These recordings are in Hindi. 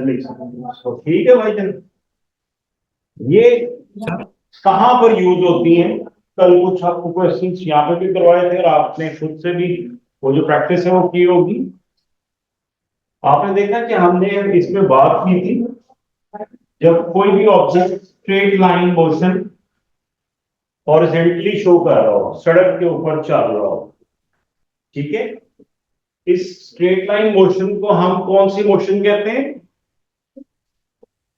लिख सकते हैं तो ठीक है भाई जन। ये कहाँ पर यूज होती है? कल कुछ आपको क्वेश्चंस यहाँ पे भी करवाए थे और आपने खुद से भी वो जो प्रैक्टिस है वो की होगी। आपने देखा कि हमने इसमें बात की थी जब कोई भी object straight line motion horizontally show कर रहा हो, सड़क के ऊपर चल रहा हो, ठीक है, इस स्ट्रेट लाइन मोशन को हम कौन सी मोशन कहते हैं?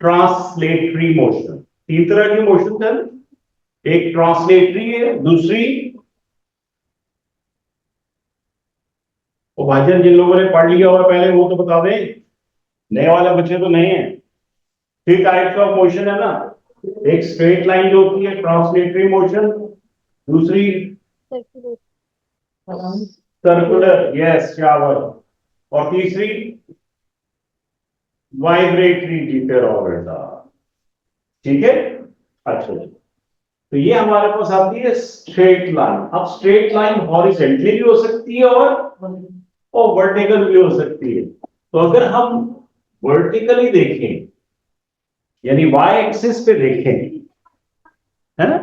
Translatory motion. तीन तरह की मोशन है, एक ट्रांसलेटरी है, दूसरी वो भाईजान जिन लोगों ने पढ़ लिया हुआ पहले वो तो बता दें, नए वाले बच्चे तो नहीं है। थ्री टाइप्स ऑफ मोशन है ना, एक स्ट्रेट लाइन जो होती है ट्रांसलेटरी मोशन, दूसरी सर्कुलर, यस शावर, और तीसरी वाइब्रेटरी जीते रहो बेटा, ठीक है। अच्छा जी, तो ये हमारे पास आती है स्ट्रेट लाइन। अब स्ट्रेट लाइन हॉरिजॉन्टली भी हो सकती है और वर्टिकल भी हो सकती है। तो अगर हम वर्टिकली देखें यानी वाई एक्सिस पे देखें, है ना,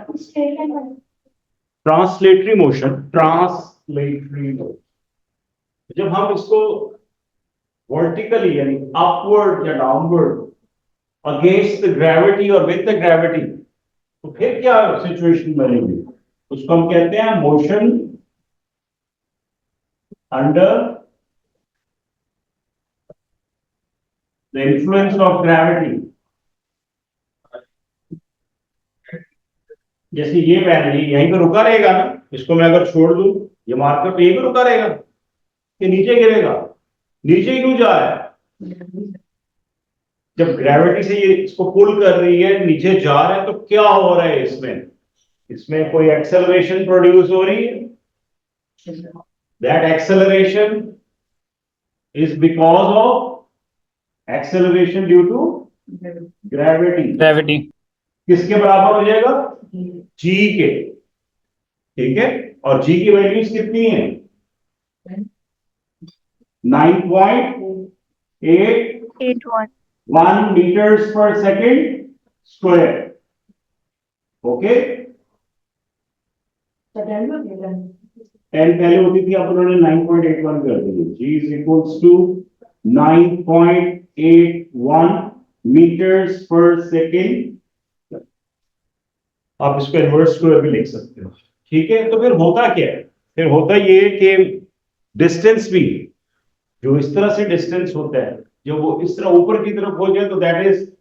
ट्रांसलेटरी मोशन, ट्रांसलेटरी मोशन, जब हम इसको वर्टिकली यानी अपवर्ड या डाउनवर्ड अगेंस्ट द ग्रेविटी और विद द ग्रेविटी, तो फिर क्या सिचुएशन बनेगी? उसको हम कहते हैं motion under the influence of gravity. जैसे ये मैन यहीं पर रुका रहेगा ना, इसको मैं अगर छोड़ दूं ये मार्कर तो यहीं पर रुका रहेगा कि नीचे गिरेगा? नीचे ही क्यों जा रहा है? जब ग्रेविटी से ये इसको पुल कर रही है, नीचे जा रहा है, तो क्या हो रहा है इसमें? इसमें कोई एक्सेलरेशन प्रोड्यूस हो रही है। That acceleration is because of acceleration due to gravity. किसके बराबर हो जाएगा? जी के, ठीक है। और जी की वैल्यूज कितनी है? 9.81 मीटर्स पर सेकेंड स्क्वायर। ओके, एन पहले होती थी, अब उन्होंने 9.81 कर दी। जी इज इक्वल्स टू 9.81 मीटर्स पर सेकेंड। आप इसको इनवर्स स्क्वायर भी लिख सकते हो, ठीक है। तो फिर होता क्या है? फिर होता ये कि डिस्टेंस भी जो इस तरह से डिस्टेंस होता है, जब वो इस तरह ऊपर की तरफ हो जाए तो that is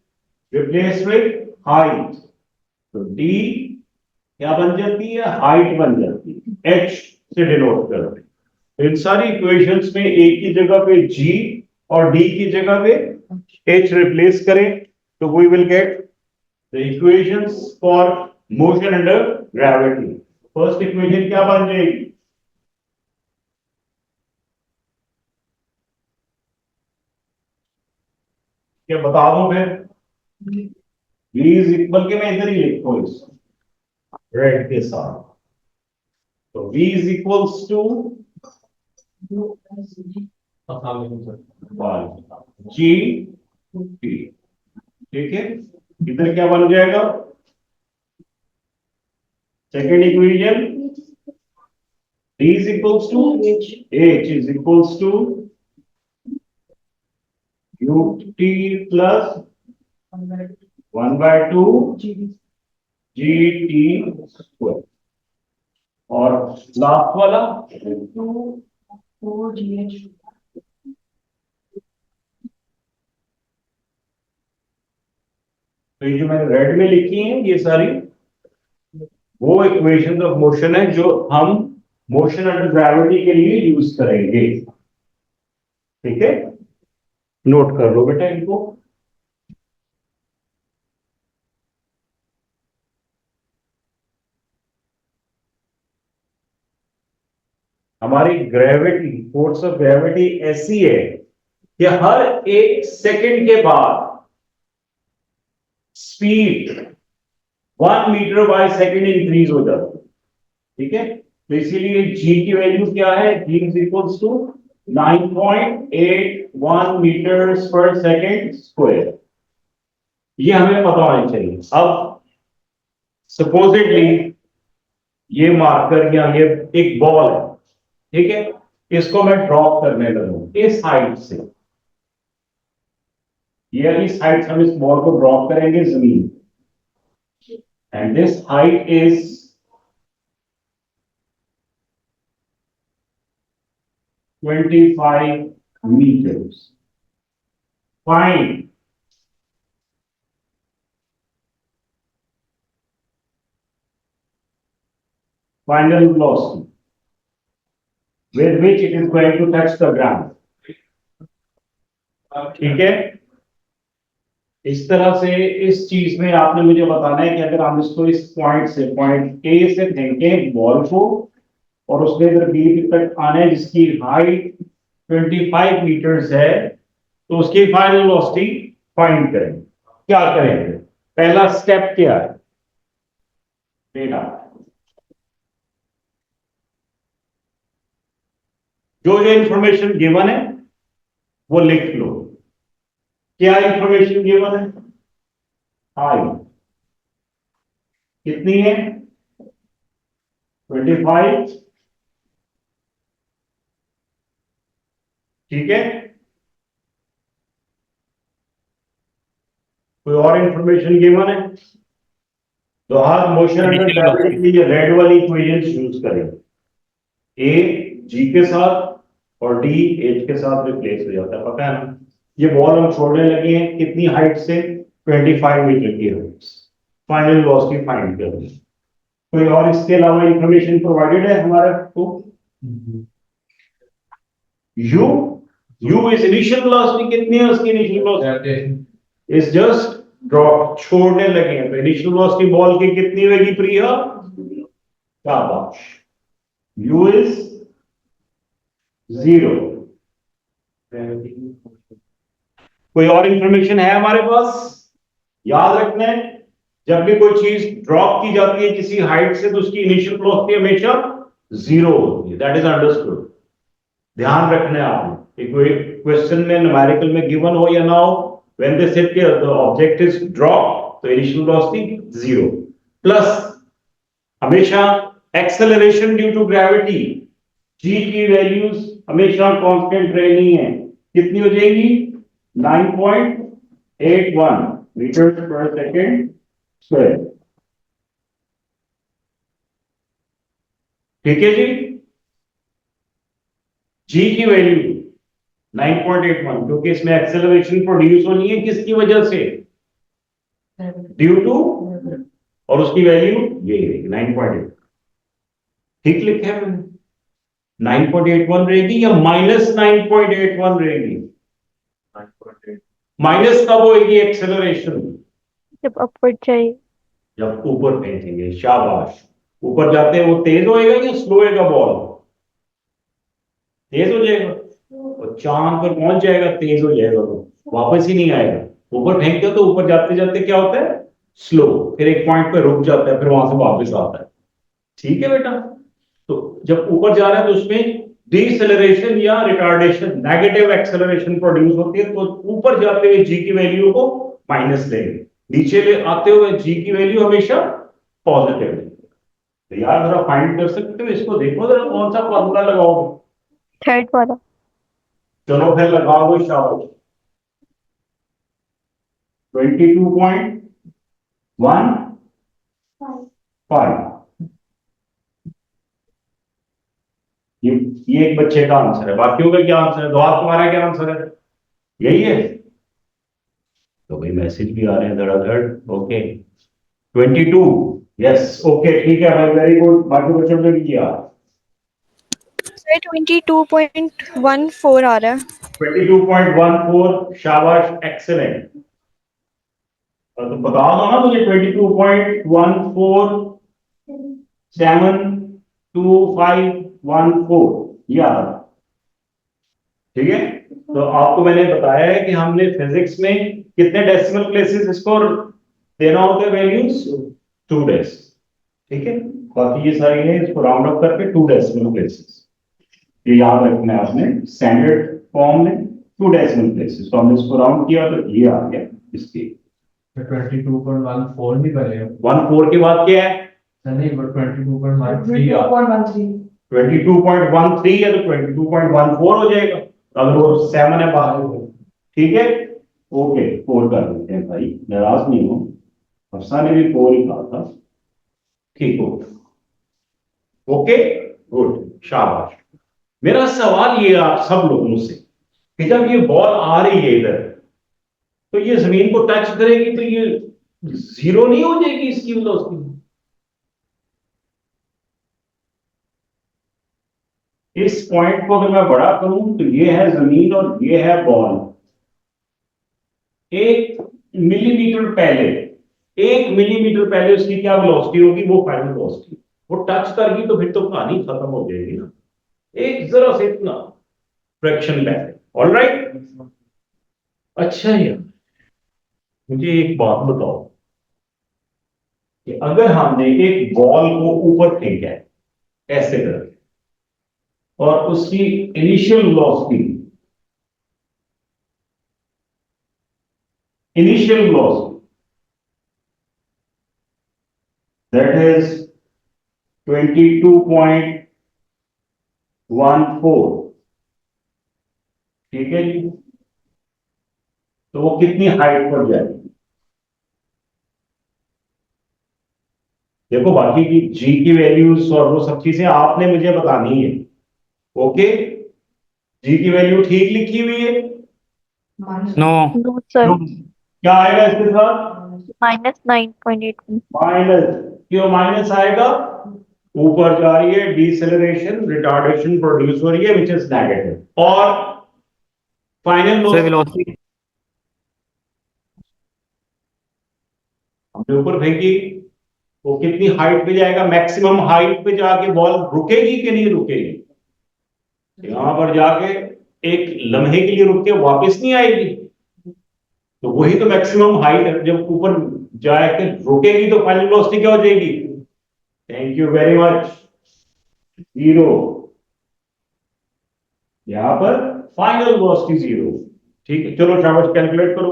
replace with height. तो डी क्या बन जाती है? हाइट बन जाती है, एच से डिनोट करते हैं। तो इन सारी इक्वेशंस में ए की जगह पे जी और डी की जगह पे एच रिप्लेस करें तो we will get the equations for motion under gravity. First equation क्या बन जाएगी? क्या बता दो फिर? v इक्वल के मैं इधर ही लिखता हूं इसको रेड के साथ। तो v is equals to g t, ठीक है। इधर क्या बन जाएगा? Second equation d is equals to h is equals to ut plus 1/2 gt square। और लास्ट वाला तो ये जो मैंने रेड में लिखी है ये सारी वो इक्वेशन ऑफ मोशन है जो हम मोशन अंडर ग्रेविटी के लिए यूज करेंगे, ठीक है। नोट कर लो बेटा इनको। हमारी ग्रेविटी, फोर्स ऑफ ग्रेविटी ऐसी है कि हर एक सेकंड के बाद speed 1 meter by second increase हो जाती है, ठीक है। तो इसीलिए जी की वैल्यू क्या है? जी इज इक्वल्स टू 9.81 मीटर्स पर सेकेंड स्क्वायर, ये हमें पता होना चाहिए। अब सपोजिटली ये मार्कर या ये एक बॉल है, ठीक है, इसको मैं ड्रॉप करने लगूं इस हाइट से, ये इस हाइट से हम इस बॉल को ड्रॉप करेंगे जमीन, and this height is 25 meters. Find final velocity with which it is going to touch the ground. ठीक है, इस तरह से इस चीज में आपने मुझे बताना है कि अगर हम इसको इस पॉइंट से, पॉइंट ए से फेंकें बॉल को और उसके इधर बी तक आने जिसकी हाइट 25 मीटर्स है, तो उसकी फाइनल वेलोसिटी फाइंड करें। क्या करेंगे, पहला स्टेप क्या है बेटा, जो जो इंफॉर्मेशन गिवन है वो लिख लो। क्या इंफॉर्मेशन गिवन है, हाइट कितनी है 25, ठीक है, कोई और इंफॉर्मेशन गिवन है तो हर मोशन अंडर ग्रेविटी के लिए रेड वाली इक्वेशन यूज करें, ए जी के साथ और डी एच के साथ रिप्लेस हो जाता है, पता है ना। ये बॉल हम छोड़ने लगे हैं कितनी हाइट से, 25 मीटर की हाइट से, फाइनल वेलोसिटी फाइंड करनी। कोई और इसके अलावा इंफॉर्मेशन प्रोवाइडेड है हमारे को, you you is initial velocity कितनी है, उसकी initial velocity is just drop, छोड़ने लगे हैं तो इनिशियल वेलोसिटी बॉल की कितनी होगी प्रिया, शाबाश, यू इज 0। कोई और इंफॉर्मेशन है हमारे पास, याद रखना है जब भी कोई चीज ड्रॉप की जाती है किसी हाइट से तो उसकी इनिशियल वेलोसिटी हमेशा 0 होती है, दैट इज अंडरस्टूड। ध्यान रखना है आपने, कोई क्वेश्चन में न्यूमेरिकल में गिवन हो या ना हो, when they said the object is drop तो इनिशियल वेलोसिटी 0 प्लस हमेशा एक्सेलरेशन ड्यू टू ग्रेविटी, जी की वैल्यूज हमेशा कांस्टेंट रहनी है, कितनी हो जाएगी 9.81 मीटर पर सेकेंड स्क्वायर, ठीक है जी। जी की वैल्यू 9.81 क्योंकि इसमें एक्सेलरेशन प्रोड्यूस होनी है किसकी वजह से, ड्यू टू, और उसकी वैल्यू ये 9.8, ठीक लिखा है मैंने, 9.81 रहेगी या -9.81 रहेगी, माइनस कब होगी एक्सेलरेशन, जब अपवर्ड जाए, जब ऊपर फेंकेंगे, शाबाश, ऊपर जाते हैं वो तेज होएगा या स्लो होएगा, बॉल तेज हो जाएगा और चांद पर पहुंच जाएगा, तेज हो जाएगा, तो वापस ही नहीं आएगा। ऊपर फेंकते हो तो ऊपर जाते जाते क्या होता है, स्लो, फिर एक पॉइंट पे रुक जाता है, फिर वहां से वापस आता है, ठीक है बेटा। तो जब ऊपर जा रहा है तो उसमें डिसेलरेशन या रिटार्डेशन, नेगेटिव एक्सेलरेशन प्रोड्यूस होती है, तो ऊपर जाते हुए जी की वैल्यू को माइनस लेंगे, नीचे ले आते हुए जी की वैल्यू हमेशा पॉजिटिव लेंगे। तो यार जरा फाइंड कर सकते हो इसको, देखो जरा कौन सा फॉर्मूला लगाओगे, थर्ड वाला, चलो फिर लगाओ दो, शाबाश, 22.15, ये एक बच्चे का आंसर है, बाकियों का क्या आंसर है, दोस्त तुम्हारा क्या आंसर है, यही है, तो भाई मैसेज भी आ रहे हैं धड़ाधड़, ओके 22, यस ओके ठीक है भाई, वेरी गुड, बाकी बच्चों ने भी किया, सर 22.14 आ रहा है, 22.14, शाबाश, एक्सेलेंट। और तो बता दो ना मुझे 22.14 ये आ रहा, ठीक है। तो आपको मैंने बताया है कि हमने फिजिक्स में कितने डेसिमल प्लेसेस इसको देना होता है वैल्यूज, 2 डेस, ठीक है, बाकी ये सारी है इसको राउंड अप करके 2 डेसिमल प्लेसेस, ये याद रखना है आपने, स्टैंडर्ड फॉर्म में 2 डेसिमल प्लेसेस, तो हमने इसको राउंड किया तो ये आ गया इसके 22.14 भी करेगा 14 के बाद क्या है, नहीं, बट 22.13 आ 22.13 है तो 22.14 हो जाएगा, अगर वो 7 है बाहर हो, ठीक है। ओके 4 कर देते हैं भाई, नाराज नहीं हो, हफ्सा ने भी 4 ही कहा था, ठीक हो, ओके गुड, शाबाश। मेरा सवाल ये आप सब लोगों से कि जब ये बॉल आ रही है इधर, तो ये जमीन को टच करेगी तो ये 0 नहीं हो जाएगी इसकी वेलोसिटी? इस पॉइंट को अगर मैं बड़ा करूं तो ये है जमीन और ये है बॉल, 1 मिलीमीटर पहले उसकी क्या वेलोसिटी होगी, वो फाइनल वेलोसिटी, वो टच कर गई तो फिर तो कहानी खत्म हो जाएगी ना, एक जरा से इतना फ्रैक्शन पहले। ऑलराइट, अच्छा यार मुझे एक बात बताओ कि अगर हमने एक बॉल को ऊपर फेंका है ऐसे करके और उसकी इनिशियल वेलोसिटी दैट इज 22.14, ठीक है जी, तो वो कितनी हाइट पर जाएगी? देखो बाकी की जी की वैल्यूज और वो सब चीजें आपने मुझे बतानी है, ओके। जी की वैल्यू ठीक लिखी हुई है? No No, sir. क्या आएगा इसके साथ? -9.81. माइनस, क्यों माइनस आएगा? ऊपर जा रही है, डिसेलरेशन रिटार्डेशन प्रोड्यूस हो रही है विच इज नेगेटिव, और फाइनल वेलोसिटी ऊपर फेंकी, वो कितनी हाइट पे जाएगा? मैक्सिमम हाइट पे जाके बॉल रुकेगी कि नहीं रुकेगी? यहां पर जाके एक लम्हे के लिए रुक के वापस नहीं आएगी, तो वही तो मैक्सिमम हाइट है, जब ऊपर जाके रुकेगी तो फाइनल वेलोसिटी क्या हो जाएगी? थैंक यू वेरी मच, 0, यहां पर फाइनल वेलोसिटी 0, ठीक है। चलो शाबाश, कैलकुलेट करो,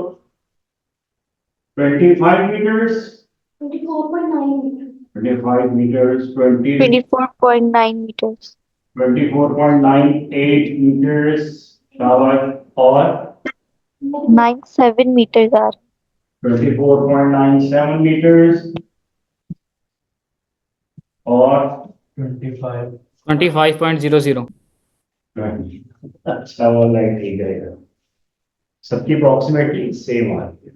25 मीटर्स 25 मीटर्स 24.9 meters. 24.98 मीटर्स, शाबाश, और 97 meters are 24.97 मीटर्स, और 25.00 अच्छा वो लाइन ठीक है, सबकी अप्रोक्सीमेटली सेम आ रही है।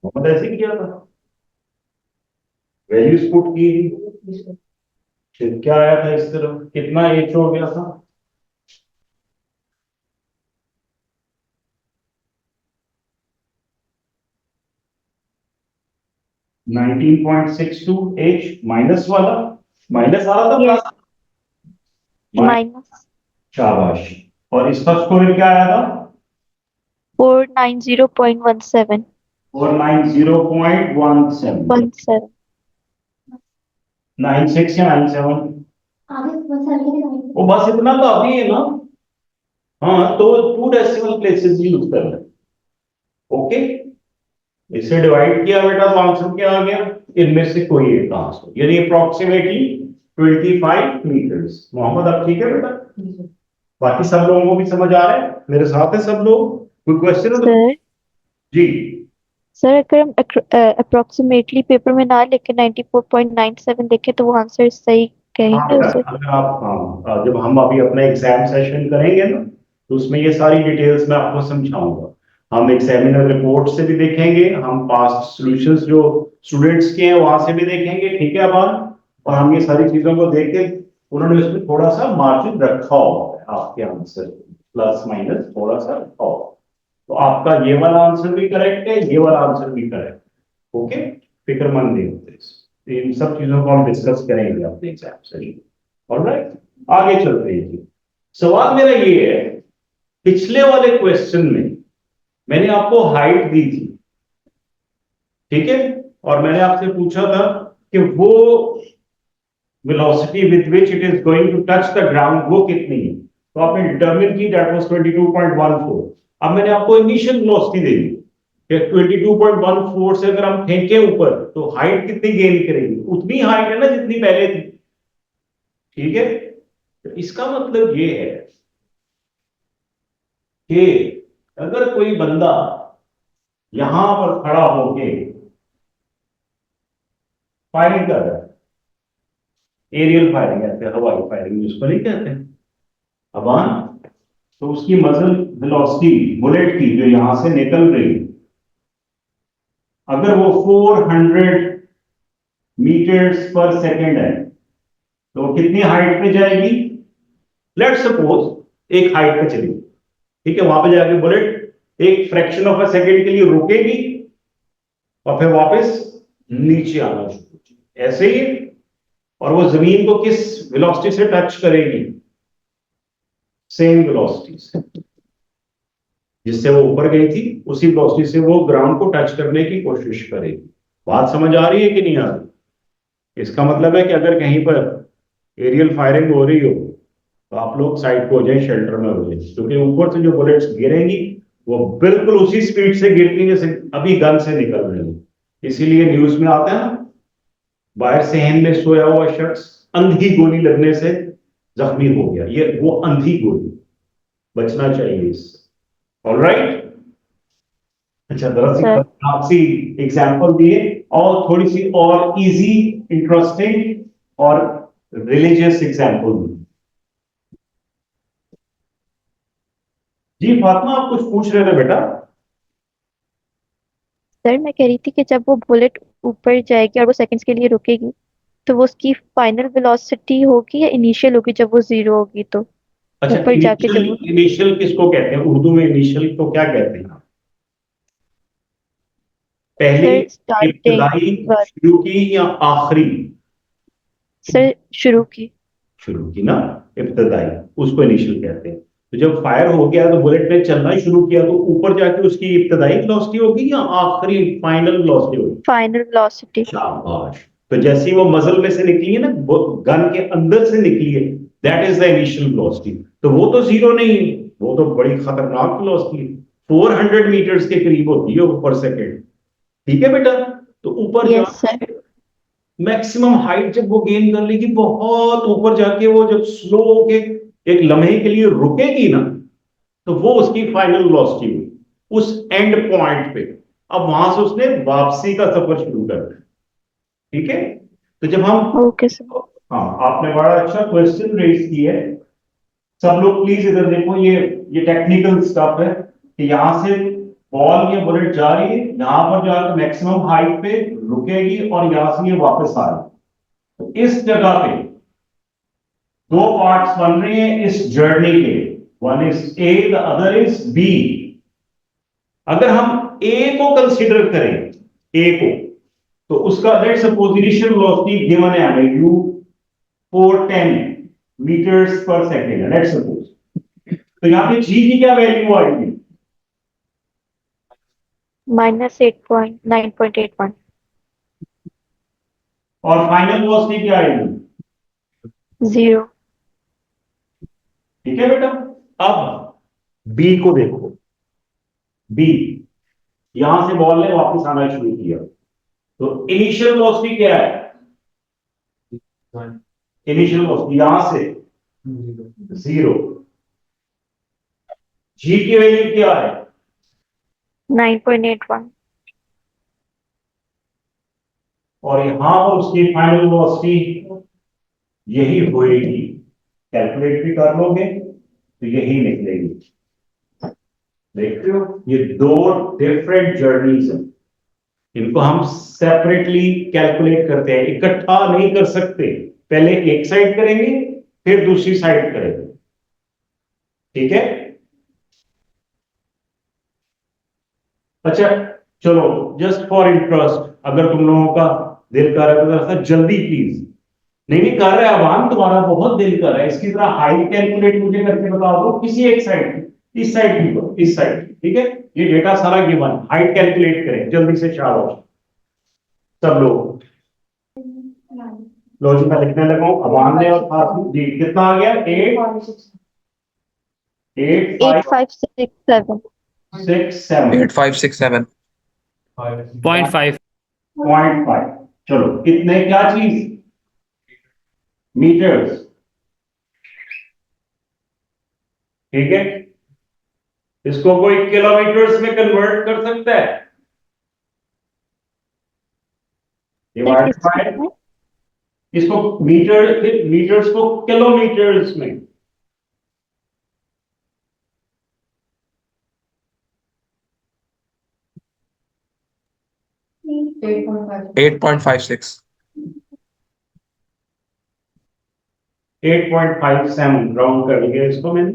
मोहम्मद ऐसे किया था, वैल्यूज पुट की, फिर क्या आया था इस तरफ, कितना एच हो गया था? 19.62 एच, माइनस वाला, माइनस आ रहा था Yes. प्लस, minus शाबाश, और इसका स्कोर क्या आया था? 490.17. 490.17, 17. 96 या 97, वो बस इतना काफी है ना, हाँ तो 2 डेसिमल प्लेसेस यूज करना, ओके। इसे डिवाइड किया बेटा तो आंसर क्या आ गया? इनमें से कोई एक आंसर, यानी अप्रोक्सीमेटली 25 मीटर्स। मोहम्मद अब ठीक है बेटा? बाकी सब लोगों को भी समझ आ रहा है? मेरे साथ है सब लोग? कोई क्वेश्चन है Sir, जी? सर अगर हम अप्रोक्सीमेटली पेपर में ना लिखे 94.97 लिखे तो वो आंसर सही हाँ कहेंगे बेटा, उसे? अगर आप, हाँ, जब हम अभी अपना एग्जाम सेशन करेंगे ना तो उसमें ये सारी डिटेल्स मैं आपको समझाऊंगा, हम एग्जामिनर रिपोर्ट से भी देखेंगे, हम पास्ट सॉल्यूशंस जो स्टूडेंट्स के हैं वहां से भी देखेंगे, ठीक है बात, और हम ये सारी चीजों को देख के उन्होंने उसमें थोड़ा सा मार्जिन रखा हुआ है आपके आंसर, प्लस माइनस थोड़ा सा रखा हुआ है। तो आपका ये वाला आंसर भी करेक्ट है, ये वाला आंसर भी करेक्ट। ओके, फिक्रमंद नहीं होते, इन सब चीजों को हम डिस्कस करेंगे अपने एग्जाम से। ऑलराइट, आगे चलते हैं जी। सवाल मेरा ये है, पिछले वाले क्वेश्चन में मैंने आपको हाइट दी थी, ठीक है, और मैंने आपसे पूछा था कि वो velocity with which it is going to touch the ground वो कितनी है, तो आपने डिटरमिन की, दैट वाज 22.14। अब मैंने आपको इनिशियल वेलोसिटी दे दी कि 22.14 से अगर हम फेंके ऊपर तो हाइट कितनी गेन करेगी, उतनी हाइट है ना जितनी पहले थी, ठीक है। तो इसका मतलब ये है कि अगर कोई बंदा यहां पर खड़ा होके फायरिंग कर रहा है, एरियल फायरिंग कहते हैं, हवाई फायरिंग जिसको नहीं कहते अबान, तो उसकी मजल वेलोसिटी बुलेट की जो यहां से निकल रही है, अगर वो 400 मीटर्स पर सेकेंड है तो वो कितनी हाइट पे जाएगी। लेट्स सपोज एक हाइट पे चली, ठीक है, वहां पे जाके बुलेट एक फ्रैक्शन ऑफ अ सेकेंड के लिए रुकेगी और फिर वापस नीचे आना शुरू, ऐसे ही। और वो जमीन को किस वेलोसिटी से टच करेगी, सेम वेलोसिटी से जिससे वो ऊपर गई थी, उसी वेलोसिटी से वो ग्राउंड को टच करने की कोशिश करेगी। बात समझ आ रही है कि नहीं आ रही। इसका मतलब है कि अगर कहीं पर एरियल फायरिंग हो रही हो तो आप लोग साइड को हो जाए, शेल्टर में हो जाए, क्योंकि ऊपर से जो बुलेट्स गिरेंगी वो बिल्कुल उसी स्पीड से गिरती जैसे अभी गन से निकल रही है। इसीलिए न्यूज में आता है ना, बाहर सहन में सोया हुआ शख्स अंधी गोली लगने से जख्मी हो गया, ये वो अंधी गोली, बचना चाहिए इससे। ऑलराइट, अच्छा, दरअसल आपसी एग्जाम्पल दिए और थोड़ी सी और इजी, इंटरेस्टिंग और रिलीजियस एग्जाम्पल दी। जी फातिमा, आप कुछ पूछ रहे थे बेटा। सर मैं कह रही थी कि जब वो बुलेट ऊपर जाएगी और वो सेकंड्स के लिए रुकेगी तो वो उसकी फाइनल वेलोसिटी होगी या इनिशियल होगी जब वो 0 होगी, तो अच्छा, ऊपर जाके जब वो इनिशियल किसको कहते हैं, उर्दू में इनिशियल को क्या कहते हैं। पहली, सर स्टार्टिंग इब्तदाई, बात, शुरू की या आखिरी। सर शुरू की। शुरू की ना, इब्तदाई, उसको इनिशियल कहते हैं। तो जब फायर हो गया तो बुलेट ने चलना ही शुरू किया, तो ऊपर जाके उसकी इब्तदाई वेलोसिटी होगी या आखिरी फाइनल वेलोसिटी होगी। Final velocity. शाबाश। तो जैसे ही वो मजल में से निकली है ना, गन के अंदर से निकली है, that is the initial velocity. तो वो तो 0 नहीं है, वो तो बड़ी खतरनाक वेलोसिटी है, 400 मीटर्स के करीब होती है वो पर सेकेंड, ठीक है बेटा। तो ऊपर यस सर। मैक्सिमम हाइट जब वो गेन कर लेगी, बहुत ऊपर जाके वो जब स्लो होके एक लम्हे के लिए रुकेगी ना, तो वो उसकी फाइनल वेलोसिटी हुई उस एंड पॉइंट पे। अब वहां से उसने वापसी का सफर शुरू कर दिया, ठीक है। तो जब हम, ओके सर। हाँ, आपने बड़ा अच्छा क्वेश्चन रेज किया है। सब लोग प्लीज इधर देखो, ये टेक्निकल स्टफ है कि यहां से बॉल या बुलेट जा रही है, यहां पर जाकर मैक्सिमम हाइट पे रुकेगी और यहां से ये वापस आ रही है। तो इस जगह पे दो पार्ट्स बन रहे हैं इस जर्नी के, one is A, the other is B. अगर हम ए को कंसीडर करें, ए को, तो उसका let's suppose initial velocity given है हमें u 410 मीटर्स पर सेकेंड है, लेट्स सपोज। तो यहां पे g की क्या वैल्यू आएगी, -8.9.81। और फाइनल वेलोसिटी क्या आएगी, 0। ठीक है बेटा। अब बी को देखो, बी, यहां से बॉल ने वापस आना शुरू किया, तो इनिशियल वेलोसिटी क्या है, इनिशियल वेलोसिटी यहां से 0, जी की वैल्यू क्या है, 9.81। और यहां पर उसकी फाइनल वेलोसिटी यही होएगी, कैलकुलेट भी कर लोगे तो यही निकलेगी। देखते हो, ये दो डिफरेंट जर्नीज हैं, इनको हम सेपरेटली कैलकुलेट करते हैं, इकट्ठा नहीं कर सकते। पहले एक साइड करेंगे फिर दूसरी साइड करेंगे, ठीक है। अच्छा चलो, जस्ट फॉर इंटरेस्ट, अगर तुम लोगों का दिल कर रहा है तो जरा सा जल्दी प्लीज। नहीं नहीं कर रहा है अवान, तुम्हारा बहुत दिल कर रहा है, इसकी तरह हाइट कैलकुलेट मुझे करके बता दो किसी एक साइड की, इस साइड की को, इस साइड की, ठीक है। ये डेटा सारा गिवन, हाइट कैलकुलेट करें जल्दी से, शाबाश सब लोग। लो जी मैं लिखने लगा हूं, अवान ने और फासिल जी, कितना आ गया? 8 8 8 5 6 7 5 6 7 8 5 6 7 0.5 0.5। चलो कितने, क्या चीज? मीटर्स, ठीक है। इसको कोई किलोमीटर्स में कन्वर्ट कर सकता है? डिवाइड बाय, इसको मीटर, मीटर्स को किलोमीटर्स में,8.56 8.57 राउंड कर लिया इसको मैंने,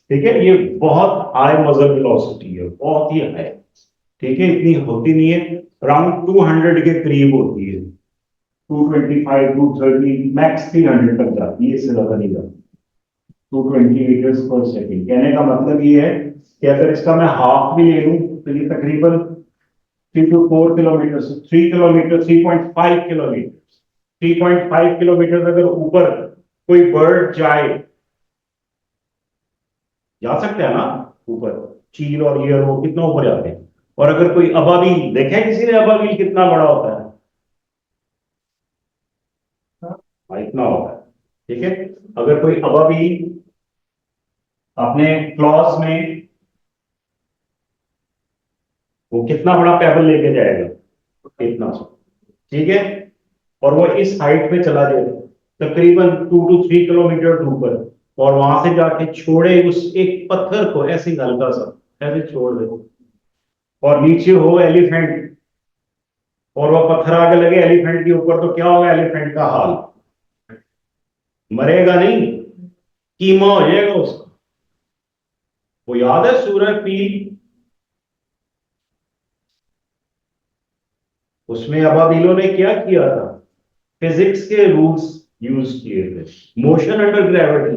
ठीक है। ये बहुत हाई मजल वेलोसिटी है, बहुत ही हाई, ठीक है। इतनी होती नहीं है, अराउंड 200 के करीब होती है, 225 230 मैक्स 300 तक जाती है, इससे ज्यादा नहीं जाती। 220 मीटर्स पर सेकेंड, कहने का मतलब ये है कि अगर इसका मैं हाफ भी ले लूं तो ये तकरीबन 3 to 4 kilometre, 3 kilometre, 3.5 kilometre, 3.5 kilometre अगर ऊपर कोई बर्ड जाए, जा सकते हैं ना ऊपर, चील और ये और वो कितना ऊपर जाते हैं। और अगर कोई अबाबील, देखा है किसी ने अबाबील कितना बड़ा होता है? हाँ, इतना होता है, ठीक है। अगर कोई अबाबील अपने क्लॉज में, वो कितना बड़ा पेबल लेके जाएगा? इतना सा, ठीक है। और वो इस हाइट पे चला जाएगा तकरीबन 2 to 3 किलोमीटर ऊपर, और वहां से जाके छोड़े उस एक पत्थर को, ऐसे ही हल्का सा ऐसे छोड़ दे, और नीचे हो एलिफेंट, और वो पत्थर आगे लगे एलिफेंट के ऊपर, तो क्या होगा एलिफेंट का हाल? मरेगा नहीं, कीमा हो जाएगा उसका। वो याद है सूरह फील, उसमें अबाबीलों ने क्या किया था? फिजिक्स के रूल्स यूज किए थे, मोशन अंडर ग्रेविटी।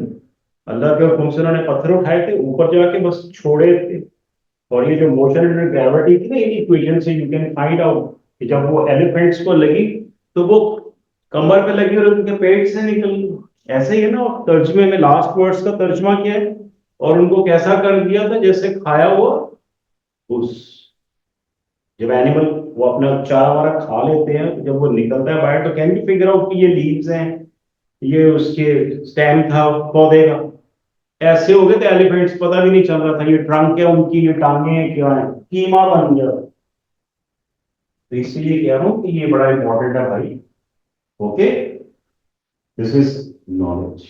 अल्लाह के हुक्म से उन्होंने पत्थर उठाए थे, ऊपर जाके बस छोड़े थे। और ये जो मोशन अंडर ग्रेविटी थी ना, इन इक्वेशन से यू कैन फाइंड आउट कि जब वो एलिफेंट्स को लगी तो वो कमर पे लगी और उनके पेट से निकल गई। ऐसे ही है ना, और तर्जमे में लास्ट वर्ड्स का तर्जमा क्या है? और उनको कैसा कर दिया था? जैसे खाया हुआ उस, जब एनिमल वो अपना चारा वारा खा लेते हैं, तो जब वो निकलता है बाहर तो कैन यू फिगर आउट कि ये लीव्स हैं, ये उसके स्टेम था पौधे का। ऐसे हो गए थे एलिफेंट्स, पता भी नहीं चल रहा था ये ट्रंक है उनकी, ये टांगे हैं, क्या है, कीमा बन गया। तो इसीलिए कह रहा हूं कि ये बड़ा इंपॉर्टेंट है भाई, ओके। दिस इज नॉलेज,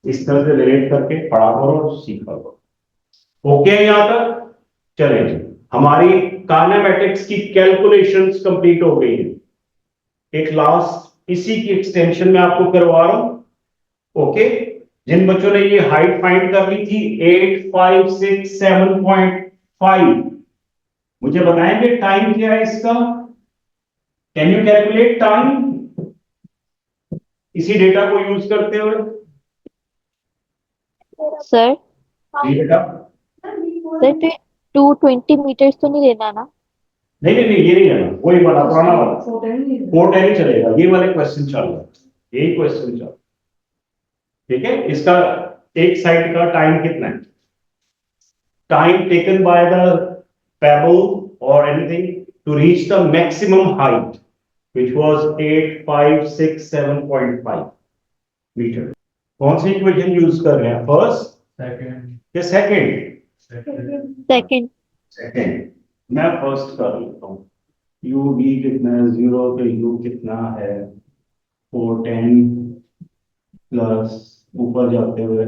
इस तरह से रिलेट करके पढ़ा करो और सीखा करो, ओके। यहां तक चलें जी, हमारी काइनेमेटिक्स की कैलकुलेशंस कंप्लीट हो गई है। एक लास्ट इसी की एक्सटेंशन में आपको करवा रहा हूं, ओके। जिन बच्चों ने ये हाइट फाइंड कर ली थी 8 5 6 7.5, मुझे बताएंगे टाइम क्या है इसका? कैन यू कैलकुलेट टाइम इसी डेटा को यूज करते हुए? सर जी बेटा। सर तो 220 मीटर्स तो नहीं लेना ना? नहीं नहीं नहीं, ये नहीं लेना, वही वाला पुराना वाला 410 ही चलेगा, ये वाले क्वेश्चन चल रहा है, यही क्वेश्चन चल रहा है, ठीक है। इसका एक साइड का टाइम कितना है? Time taken by the pebble और anything to reach the maximum height which was 8 5 6 7.5 metre. कौन सी इक्वेशन यूज कर रहे हैं, फर्स्ट सेकंड या सेकंड? सेकंड। सेकंड, मैं फर्स्ट कर लेता हूँ। यू भी कितना है, 0 पे यू कितना है, 410 प्लस ऊपर जाते हुए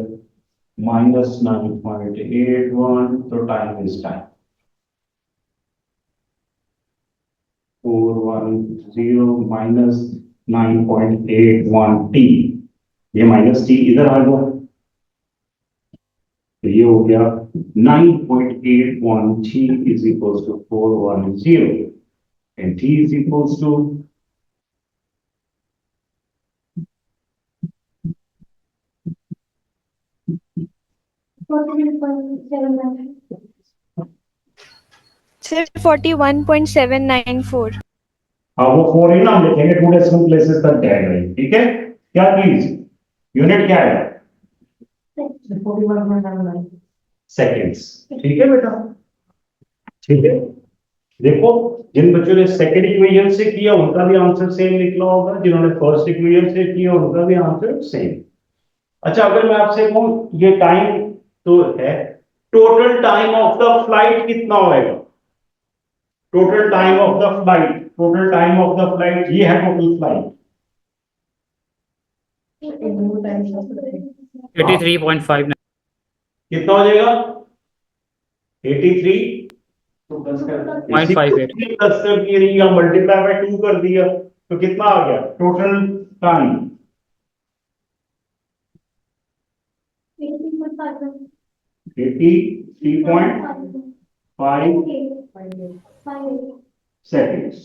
-9.81, तो टाइम इज टाइम 410 -9.81 t, ये माइनस टी इधर आ गया, तो ये हो गया 9.81 t is equals to 410 and t is equals to 41.794। हाँ वो 4 ही ना हम लिखेंगे 2 डेसिमल प्लेसेस तक जाएगा ये, ठीक है। क्या चीज, यूनिट क्या है, सेकेंड्स, ठीक है बेटा, ठीक है। देखो जिन बच्चों ने सेकंड इक्वेशन से किया उनका भी आंसर सेम निकला होगा, जिन्होंने फर्स्ट इक्वेशन से किया उनका भी आंसर सेम। अच्छा अगर मैं आपसे कहूं ये टाइम तो है, total time of the flight कितना होएगा, total time of the flight, total time of the flight, ये है टोटल फ्लाइट, 83.59। कितना हो जाएगा 83 .58। 10 कर दिया, मल्टीप्लाई बाय 2 कर दिया, तो कितना आ गया टोटल टाइम, 83.5 seconds।